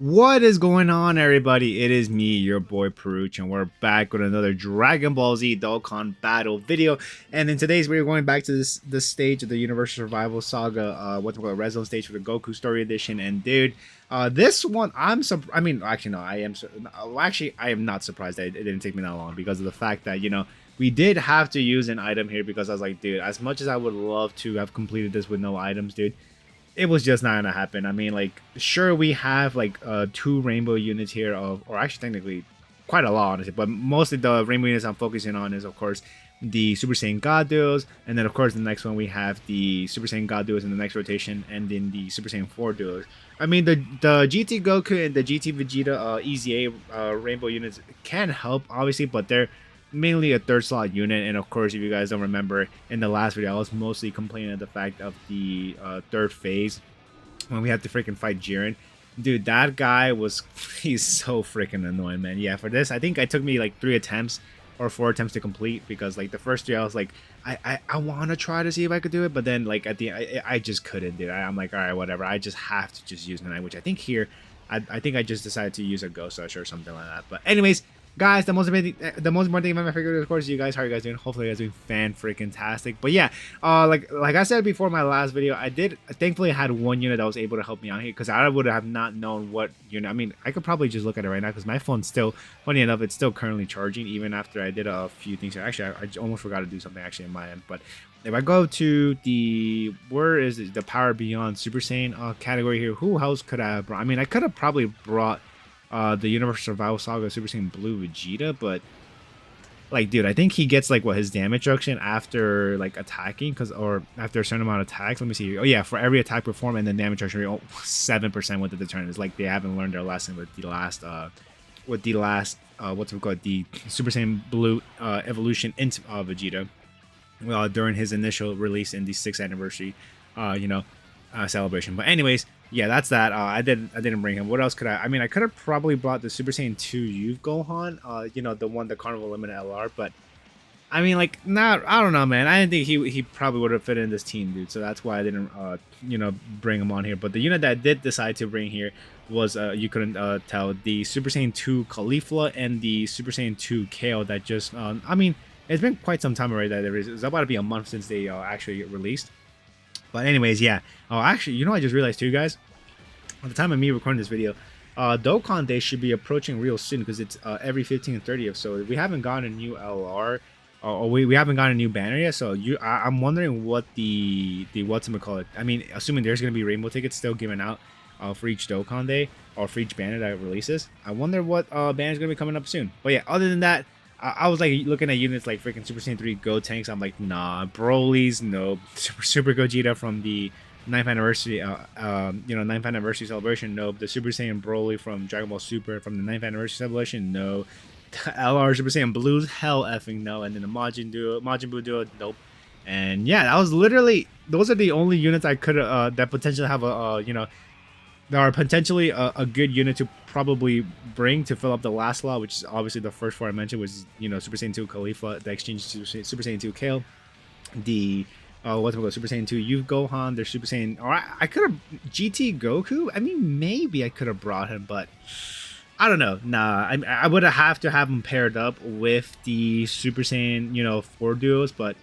What is going on, everybody? It is me, your boy Perucho, and we're back with another Dragon Ball Z Dokkan battle video. And in today's video, we're going back to this stage of the Universal Survival Saga, what's called a Red Zone stage for the Goku Story Edition. And dude, this one, I mean, actually no, I am not surprised that it didn't take me that long because of the fact that we did have to use an item here because I was like, dude, as much as I would love to have completed this with no items, dude, it was just not gonna happen. I mean, like, sure, we have like two rainbow units here or actually technically quite a lot, honestly, but mostly the rainbow units I'm focusing on is, of course, the Super Saiyan God duos, and then of course the next one we have the Super Saiyan God duos in the next rotation, and then the Super Saiyan 4 duos. I mean, the GT Goku and the GT Vegeta EZA rainbow units can help, obviously, but they're mainly a third slot unit. And of course, if you guys don't remember, in the last video I was mostly complaining of the fact of the third phase when we had to freaking fight Jiren. Dude, that guy he's so freaking annoying, man. Yeah, for this I think it took me like 3 attempts or 4 attempts to complete, because like the first 3 I was like, I want to try to see if I could do it, but then like at the end I just couldn't, dude. I'm like, all right, whatever, I just have to just use 9, which I think here I think I just decided to use a Ghost Rush or something like that. But anyways, guys, the most important thing about my figure, of course, is you guys. How are you guys doing? Hopefully, you guys are doing fan-freaking-tastic. But yeah, like I said before my last video, thankfully had one unit that was able to help me out here, because I would have not known what unit. I mean, I could probably just look at it right now because my phone's still, funny enough, it's still currently charging even after I did a few things here. Actually, I almost forgot to do something actually on my end. But if I go to where is it, the Power Beyond Super Saiyan category here, who else could I have brought? I mean, I could have probably brought the Universal Survival Saga Super Saiyan Blue Vegeta, but like, dude, I think he gets like his damage reduction after like attacking, or after a certain amount of attacks. Let me see. Oh yeah, for every attack performed, and then damage reduction 7% within the turn. It's like they haven't learned their lesson with the last what's it called, the Super Saiyan Blue evolution into Vegeta. Well, during his initial release in the 6th anniversary, celebration. But anyways, yeah, that's that. I didn't bring him. What else could I mean, I could have probably brought the Super Saiyan 2 Youth Gohan, the Carnival Limited LR, but I mean, like, I don't know, man. I didn't think he probably would have fit in this team, dude. So that's why I didn't bring him on here. But the unit that I did decide to bring here was you couldn't tell, the Super Saiyan 2 Caulifla and the Super Saiyan 2 Kale that just I mean, it's been quite some time already that it's about to be a month since they actually get released. But anyways, yeah. Oh, actually, I just realized too, guys. At the time of me recording this video, Dokkan Day should be approaching real soon, because it's every 15th and 30th. So we haven't gotten a new LR, or we haven't gotten a new banner yet. So I'm wondering what the whatchamacallit. I mean, assuming there's gonna be rainbow tickets still given out for each Dokkan Day, or for each banner that releases. I wonder what banner is gonna be coming up soon. But yeah, other than that, I was like looking at units like freaking Super Saiyan 3 Go Tanks. I'm like, nah, Broly's, no. Super Gogeta from the 9th anniversary, 9th anniversary celebration, no. The Super Saiyan Broly from Dragon Ball Super from the 9th anniversary celebration, no. The LR Super Saiyan Blues, hell effing no. And then the Majin Buu duo, nope. And yeah, that was literally, those are the only units I could that potentially have that are potentially a good unit to probably bring to fill up the last slot, which is obviously the first 4 I mentioned, was Super Saiyan 2 Caulifla, the exchange to Super Saiyan 2 Kale, the Super Saiyan 2 Youth Gohan, their Super Saiyan, or I could have GT Goku. I mean, maybe I could have brought him, but I don't know. Nah, I would have to have him paired up with the Super Saiyan 4 duos, but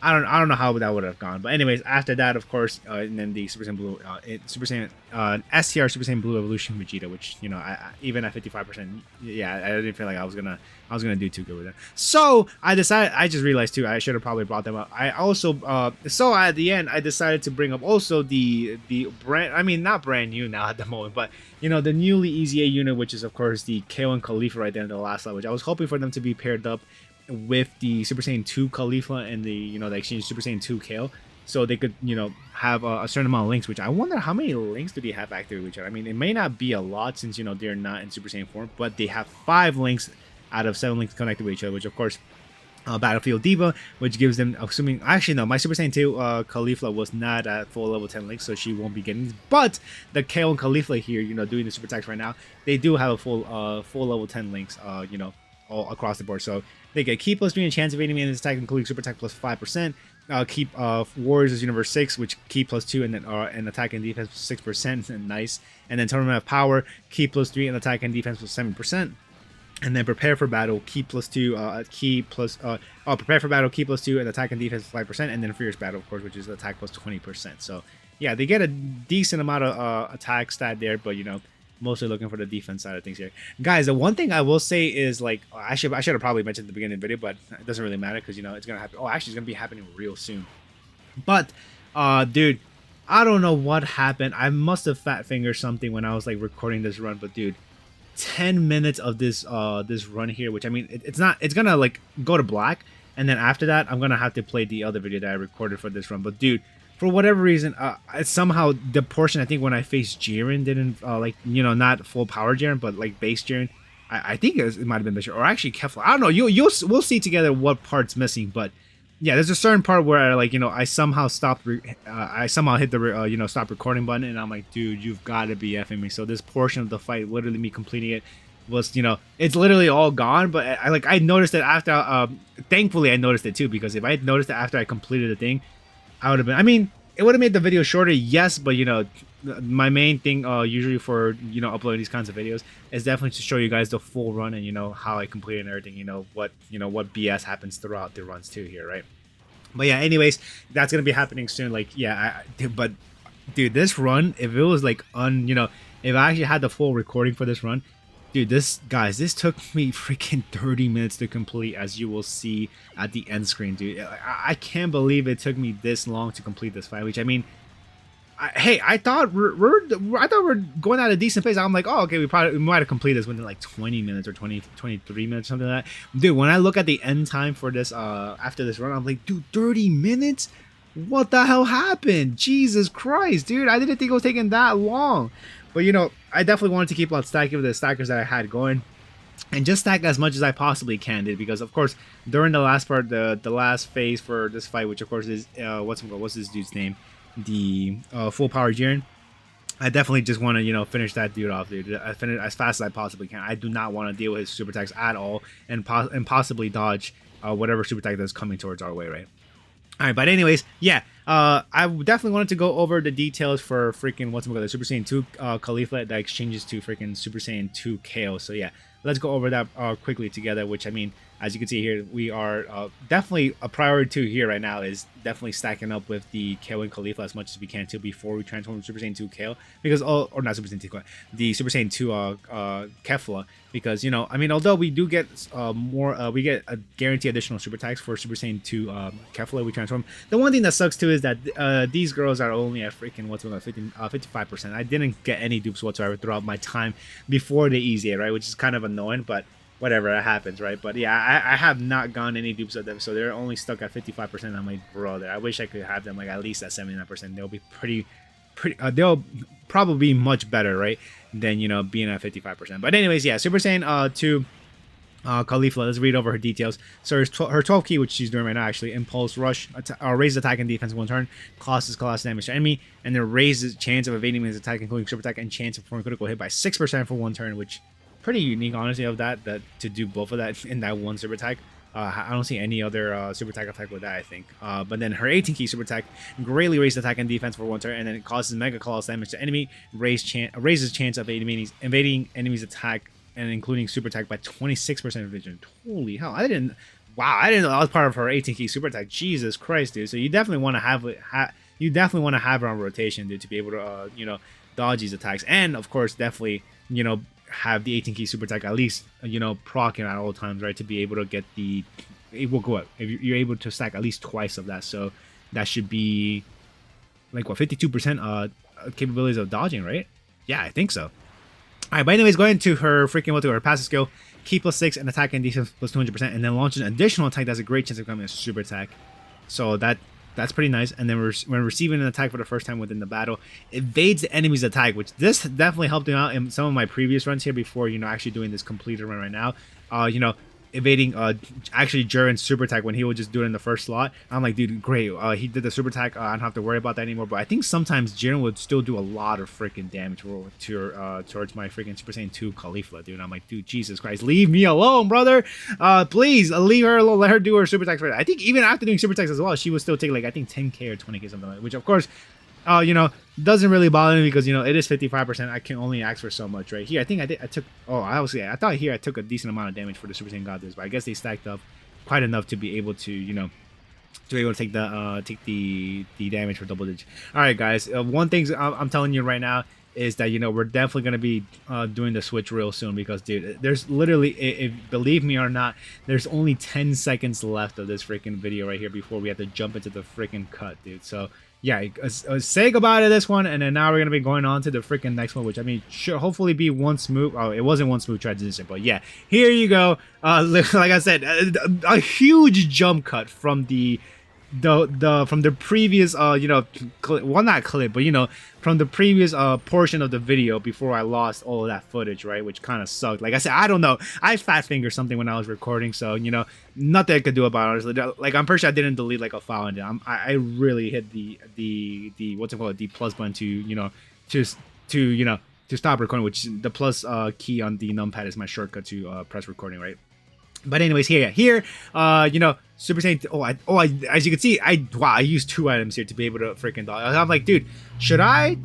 I don't know how that would have gone. But anyways, after that, of course, and then the Super Saiyan Blue, STR Super Saiyan Blue Evolution Vegeta, which even at 55%, yeah, I didn't feel like I was gonna do too good with it. So I just realized too, I should have probably brought them up. I also so at the end I decided to bring up also the brand, I mean, not brand new now at the moment, but the newly EZA unit, which is of course the KO and Khalifa right there in the last slot, which I was hoping for them to be paired up with the Super Saiyan 2 Caulifla and the the exchange Super Saiyan 2 Kale, so they could have a certain amount of links. Which I wonder how many links do they have active with each other. I mean, it may not be a lot since they're not in Super Saiyan form, but they have 5 links out of 7 links connected with each other, which of course Battlefield Diva, which gives them, assuming, actually no, my Super Saiyan 2 Caulifla was not at full level 10 links, so she won't be getting these. But the Kale and Caulifla here, doing the super attacks right now, they do have a full level 10 links, all across the board. So they get Key +3 and chance of evading me in this attack, including super attack +5%. keep Warriors Universe 6, which keep +2 and then and attack and defense 6%, and nice. And then Tournament of Power, keep +3 and attack and defense 7%. And then Prepare for Battle, key +2, Prepare for Battle, key +2 and attack and defense 5%. And then Fierce Battle, of course, which is attack +20%. So yeah, they get a decent amount of attack stat there, but you know, mostly looking for the defense side of things here. Guys, the one thing I will say is, like, I should have probably mentioned at the beginning of the video, but it doesn't really matter because, you know, it's going to happen. Oh, actually, it's going to be happening real soon. But, dude, I don't know what happened. I must have fat fingered something when I was, like, recording this run. But, dude, 10 minutes of this this run here, which, I mean, it's going to, like, go to black. And then after that, I'm going to have to play the other video that I recorded for this run. But, dude, for whatever reason, somehow the portion, I think when I faced Jiren didn't, like, you know, not full power Jiren, but like base Jiren. I think it might have been Bishop or actually Kefla. I don't know. We'll see together what part's missing. But yeah, there's a certain part where, like, you know, I somehow stopped. I somehow hit the you know, stop recording button, and I'm like, dude, you've got to be effing me. So this portion of the fight, literally me completing it, was, you know, it's literally all gone. But I noticed it after. Thankfully, I noticed it too, because if I had noticed it after I completed the thing, I would have been, I mean, it would have made the video shorter, yes, but, you know, my main thing usually for, you know, uploading these kinds of videos is definitely to show you guys the full run and, you know, how I completed and everything, you know, what BS happens throughout the runs too here, right? But yeah, anyways, that's gonna be happening soon. Like, yeah, but dude, this run, if it was like you know, if I actually had the full recording for this run, dude, this took me freaking 30 minutes to complete, as you will see at the end screen, dude. I can't believe it took me this long to complete this fight, which, I mean, I thought we're going at a decent pace. I'm like, oh, okay, we might have completed this within like 20 minutes or 23 minutes, something like that. Dude, when I look at the end time for this, after this run, I'm like, dude, 30 minutes? What the hell happened? Jesus Christ, dude, I didn't think it was taking that long. But, you know, I definitely wanted to keep on stacking with the stackers that I had going, and just stack as much as I possibly can, dude. Because, of course, during the last part, the last phase for this fight, which of course is what's this dude's name, the full power Jiren, I definitely just want to, you know, finish that dude off, dude. I finish as fast as I possibly can. I do not want to deal with his super attacks at all, and possibly dodge whatever super attack that's coming towards our way, right? All right, but anyways, yeah, I definitely wanted to go over the details for freaking the Super Saiyan 2 Khalifa that exchanges to freaking Super Saiyan 2 KO. So yeah, let's go over that quickly together, which, I mean, as you can see here, we are definitely a priority 2 here right now is definitely stacking up with the KO and Khalifa as much as we can too before we transform to Super Saiyan 2 KO, because or not Super Saiyan 2, the Super Saiyan 2 Kefla, because, you know, I mean, although we do get we get a guaranteed additional super attacks for Super Saiyan 2 Kefla we transform. The one thing that sucks too is that these girls are only at freaking 55%. I didn't get any dupes whatsoever throughout my time before the easy, right, which is kind of annoying, but whatever, it happens, right? But yeah, I have not gotten any dupes of them, so they're only stuck at 55%. I'm like, brother, I wish I could have them like at least at 79%. They'll be pretty they'll probably be much better, right, than, you know, being at 55%. But anyways, yeah, Super Saiyan 2 Khalifa, let's read over her details. So her 12 key, which she's doing right now, actually, Impulse Rush, raises attack and defense 1 turn, causes colossal damage to enemy, and then raises chance of evading his attack, including super attack, and chance of performing critical hit by 6% for 1 turn, which pretty unique, honestly, of that to do both of that in that one super attack. I don't see any other super attack effect with that, I think. But then her 18 key super attack greatly raises attack and defense for 1 turn, and then it causes mega colossal damage to enemy, raises chance of invading enemies attack, and including super attack by 26% evasion. Holy hell, I didn't know that was part of her 18 key super attack. Jesus Christ, dude. So you definitely want to have her on rotation, dude, to be able to you know, dodge these attacks, and of course definitely, you know, have the 18 key super attack at least, you know, proccing at all times, right, to be able to get the, it will go up if you're able to stack at least twice of that. So that should be like, what, 52% capabilities of dodging, right? Yeah, I think so. All right, but anyways, going into her freaking her passive skill, key +6 and attack and defense +200%, and then launch an additional attack that's a great chance of becoming a super attack. So that's pretty nice. And then when receiving an attack for the first time within the battle, evades the enemy's attack, which this definitely helped him out in some of my previous runs here before, you know, actually doing this completed run right now. You know, evading actually Jiren's super attack when he would just do it in the first slot. I'm like, dude, great. He did the super attack. I don't have to worry about that anymore. But I think sometimes Jiren would still do a lot of freaking damage towards my freaking Super Saiyan 2 Caulifla, dude. And I'm like, dude, Jesus Christ, leave me alone, brother. Please leave her alone. Let her do her super attacks. I think even after doing super attacks as well, she would still take like I think 10k or 20k something like that, which of course, you know, doesn't really bother me because, you know, it is 55%. I can only ask for so much right here. I think I took, I thought here I took a decent amount of damage for the Super Saiyan God Duos, but I guess they stacked up quite enough to be able to, you know, to be able to take the damage for double digit. All right, guys. One thing I'm telling you right now is that, you know, we're definitely going to be doing the switch real soon because, dude, there's literally, if believe me or not, there's only 10 seconds left of this freaking video right here before we have to jump into the freaking cut, dude. So yeah, say goodbye to this one, and then now we're gonna be going on to the freaking next one, which I mean should hopefully be one smooth. Oh, it wasn't one smooth transition, but yeah, here you go. Like I said, a huge jump cut from the previous you know, well, not clip, but you know, from the previous portion of the video before I lost all of that footage, right, which kind of sucked. Like I said, I don't know, I fat fingered something when I was recording, so you know, nothing I could do about it, honestly. Like I'm pretty sure I didn't delete like a file, and I really hit the what's it called, the plus button to, you know, to you know, to stop recording, which the plus key on the numpad is my shortcut to press recording, right? But anyways, here, you know, Super Saiyan. As you can see, I used 2 items here to be able to freaking dodge. I'm like, dude, should I?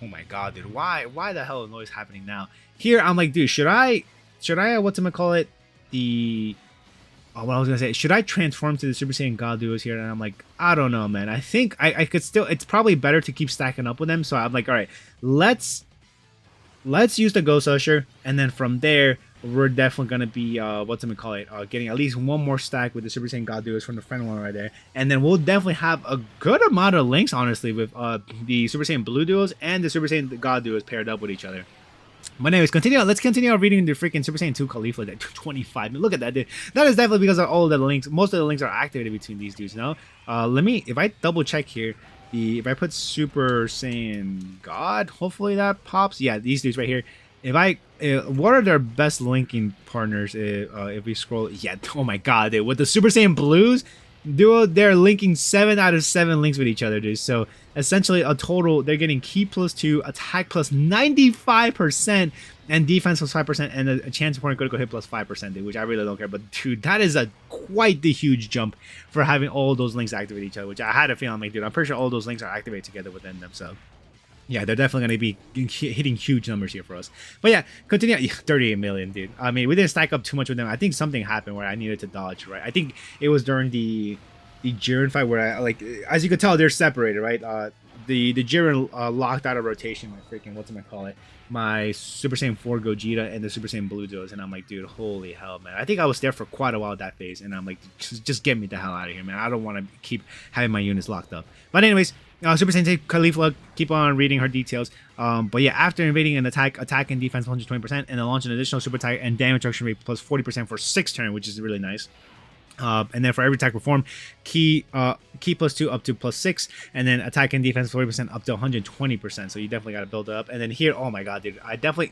Oh my god, dude, why the hell is noise happening now? Here, I'm like, dude, should I? What's I'm gonna call it? What I was gonna say, should I transform to the Super Saiyan God Duos here? And I'm like, I don't know, man. I think I could still. It's probably better to keep stacking up with them. So I'm like, all right, let's use the Ghost Usher, and then from there, we're definitely going to be, getting at least one more stack with the Super Saiyan God Duos from the friend one right there. And then we'll definitely have a good amount of links, honestly, with the Super Saiyan Blue Duos and the Super Saiyan God Duos paired up with each other. But anyways, let's continue our reading the freaking Super Saiyan 2 Caulifla at 25. Look at that, dude. That is definitely because of all the links. Most of the links are activated between these dudes, no? If I double check here, if I put Super Saiyan God, hopefully that pops. Yeah, these dudes right here. What are their best linking partners? If we scroll, yeah, oh my god, dude, with the Super Saiyan Blues duo, they're linking 7 out of 7 links with each other, dude. So essentially, a total, they're getting Ki +2, attack plus 95%, and defense plus 5%, and a chance for a critical hit plus 5%, dude. Which I really don't care, but dude, that is quite the huge jump for having all those links activate each other. Which I had a feeling, like, dude, I'm pretty sure all those links are activated together within them. So yeah, they're definitely going to be hitting huge numbers here for us. But yeah, continue. Yeah, 38 million, dude. I mean, we didn't stack up too much with them. I think something happened where I needed to dodge, right? I think it was during the Jiren fight where I, like, as you can tell, they're separated, right? The Jiren locked out of rotation my freaking, what's it gonna call it? My Super Saiyan 4 Gogeta and the Super Saiyan Blue Duos, and I'm like, dude, holy hell, man. I think I was there for quite a while that phase, and I'm like, just get me the hell out of here, man. I don't want to keep having my units locked up. But anyways, Super Saiyan Caulifla, keep on reading her details. But yeah, after invading an attack and defense 120%, and then launch an additional super attack and damage reduction rate plus 40% for 6 turns, which is really nice. And then for every attack performed, Ki +2 up to +6, and then attack and defense 40% up to 120%. So you definitely got to build it up. And then here, oh my god, dude, I definitely.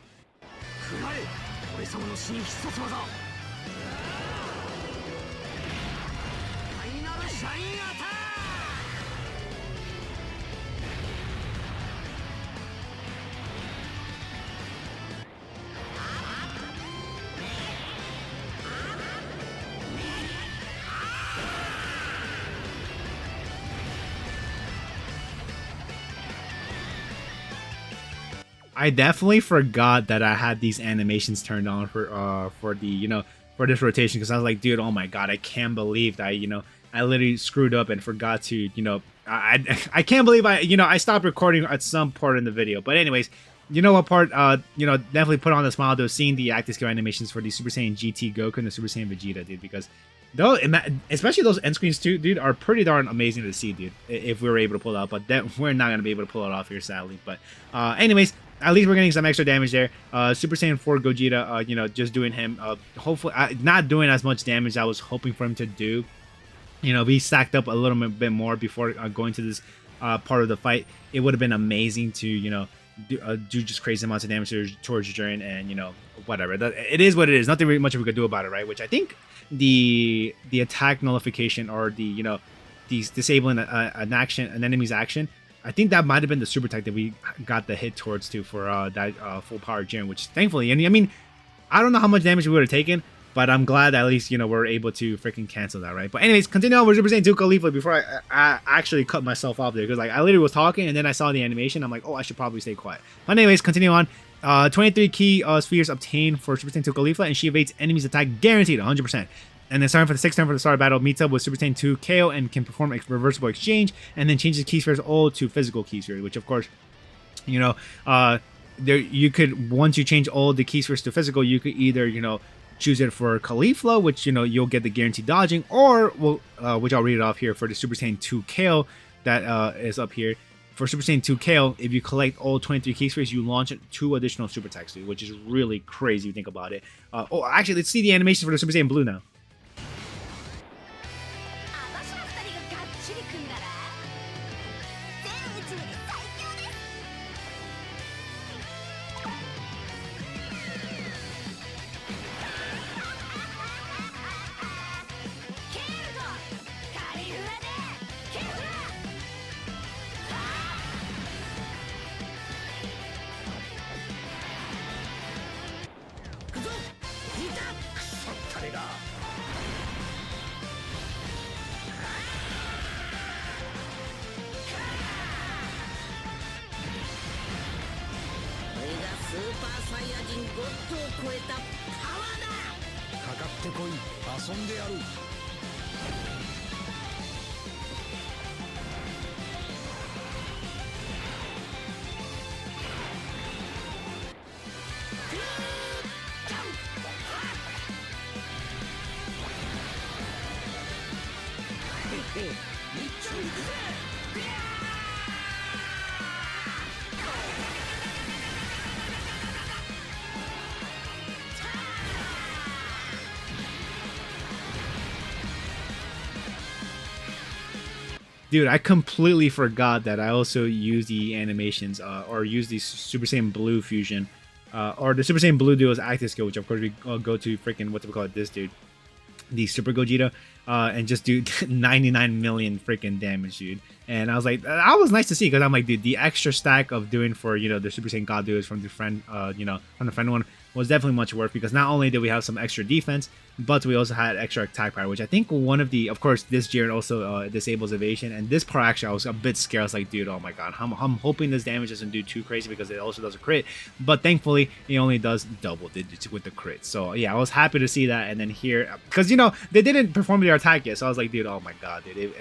I definitely forgot that I had these animations turned on for the, you know, for this rotation, because I was like, dude, oh my god, I can't believe that, you know, I literally screwed up and forgot to, you know, I can't believe I stopped recording at some part in the video. But anyways, you know what part, you know, definitely put on the smile though, seeing the active skill animations for the Super Saiyan GT Goku and the Super Saiyan Vegeta, dude, because though, especially those end screens too, dude, are pretty darn amazing to see, dude, if we were able to pull it off. But we're not going to be able to pull it off here, sadly. But anyways, at least we're getting some extra damage there. Super Saiyan 4 Gogeta, you know, just doing him, hopefully, not doing as much damage as I was hoping for him to do. You know, we stacked up a little bit more before going to this part of the fight. It would have been amazing to, you know, do just crazy amounts of damage towards Jiren, and, you know, whatever. It is what it is. Nothing really much we could do about it, right? Which I think the attack nullification or the disabling an enemy's action. I think that might have been the super attack that we got the hit towards too for that full power Jiren, which thankfully, and I mean, I don't know how much damage we would have taken, but I'm glad at least, we're able to freaking cancel that, right? But anyways, continue on with Super Saiyan 2 Caulifla before I actually cut myself off there, because like I literally was talking and then I saw the animation. I'm like, oh, I should probably stay quiet. But anyways, continue on. 23 key spheres obtained for Super Saiyan 2 Caulifla, and she evades enemies' attack guaranteed 100%. And then starting for the 6th turn for the start of battle, meets up with Super Saiyan 2 KO and can perform a reversible exchange, and then changes key spheres all to physical key spheres, which of course, there you could, once you change all the key spheres to physical, you could either, choose it for Caulifla, which, you'll get the guaranteed dodging, or, well, which I'll read it off here for the Super Saiyan 2 KO that is up here. For Super Saiyan 2 KO, if you collect all 23 key spheres, you launch 2 additional super attacks, which is really crazy if you think about it. Actually, let's see the animation for the Super Saiyan Blue now. Dude, I completely forgot that I also use the animations or use the Super Saiyan Blue fusion or the Super Saiyan Blue Duo's active skill, which of course we go to freaking, what do we call it, this dude, the Super Gogeta, and just do 99 million freaking damage, dude. And I was like, that was nice to see, because I'm like, dude, the extra stack of doing for, the Super Saiyan God Duos from the friend, from the friend one was definitely much worth, because not only did we have some extra defense, but we also had extra attack power, which I think one of the, of course, this Jiren also disables evasion, and this part actually I was a bit scared. I was like, dude, oh my god, I'm hoping this damage doesn't do too crazy, because it also does a crit, but thankfully it only does double digits with the crit. So yeah, I was happy to see that. And then here, because they didn't perform their attack yet, so I was like, dude, oh my god, dude,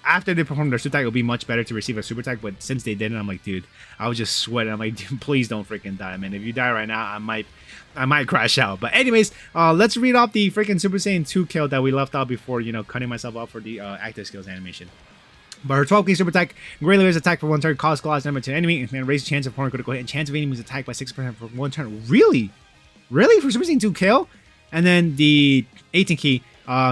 after they perform their super attack, it would be much better to receive a super attack, but since they didn't, I'm like, dude, I was just sweating. I'm like, dude, please don't freaking die, man. If you die right now, I might crash out. But anyways, let's read off the freaking Super Saiyan 2 kill that we left out before, cutting myself off for the active skills animation. But her 12 key super attack greatly raises attack for 1 turn, cause collapse damage to an enemy, and then raises chance of performing critical hit and chance of enemies attack by 6% for 1 turn. Really? Really? For Super Saiyan 2 kill? And then the 18 key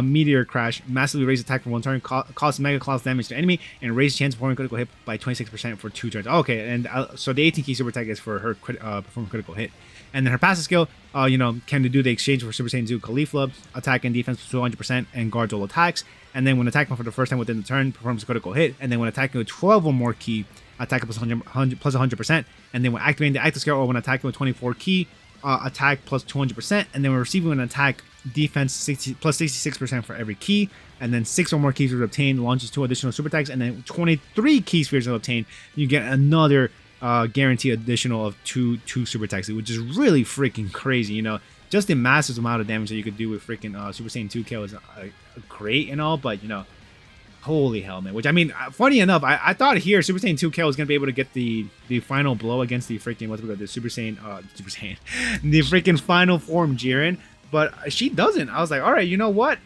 Meteor Crash massively raises attack for 1 turn, cause mega collapse damage to enemy, and raises chance of performing critical hit by 26% for 2 turns. Okay, and so the 18 key super attack is for her performing critical hit. And then her passive skill, can do the exchange for Super Saiyan 2 Caulifla, attack and defense plus 200%, and guards all attacks. And then when attacking for the first time within the turn, performs a critical hit. And then when attacking with 12 or more key, attack plus 100%. And then when activating the active skill or when attacking with 24 key, attack plus 200%. And then when receiving an attack, defense plus 66% for every key. And then 6 or more key spheres obtained, launches 2 additional super attacks. And then 23 key spheres obtained, you get another guarantee additional of two super attacks, which is really freaking crazy. Just the massive amount of damage that you could do with freaking Super Saiyan 2 KO is great and all, but holy hell, man. Which, I mean, funny enough, I thought here Super Saiyan 2 KO was gonna be able to get the final blow against the freaking the Super Saiyan the freaking final form Jiren, but she doesn't. I was like, all right, you know what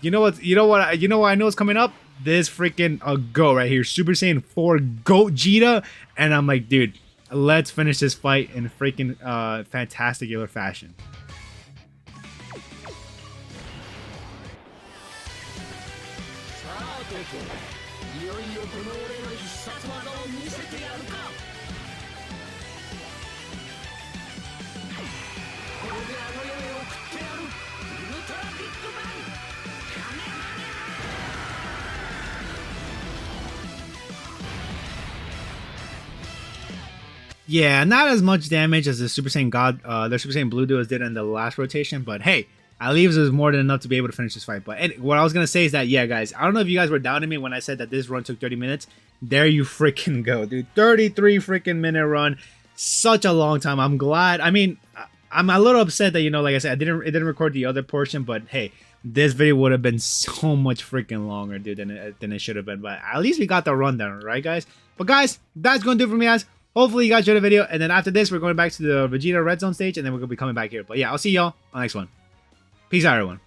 I know is coming up. This freaking go right here, Super Saiyan 4 Gogeta, and I'm like, dude, let's finish this fight in freaking fantasticular fashion. Yeah, not as much damage as the Super Saiyan God, the Super Saiyan Blue duos did in the last rotation, but hey, at least it was more than enough to be able to finish this fight. But what I was gonna say is that, yeah, guys, I don't know if you guys were doubting me when I said that this run took 30 minutes. There you freaking go, dude. 33 freaking minute run, such a long time. I'm glad. I mean, I'm a little upset that, you know, like I said, it didn't record the other portion, but hey, this video would have been so much freaking longer, dude, than it should have been. But at least we got the rundown, right, guys? But guys, that's gonna do it for me, guys. Hopefully you guys enjoyed the video, and then after this, we're going back to the Vegeta Red Zone stage, and then we're going to be coming back here. But yeah, I'll see y'all on the next one. Peace out, everyone.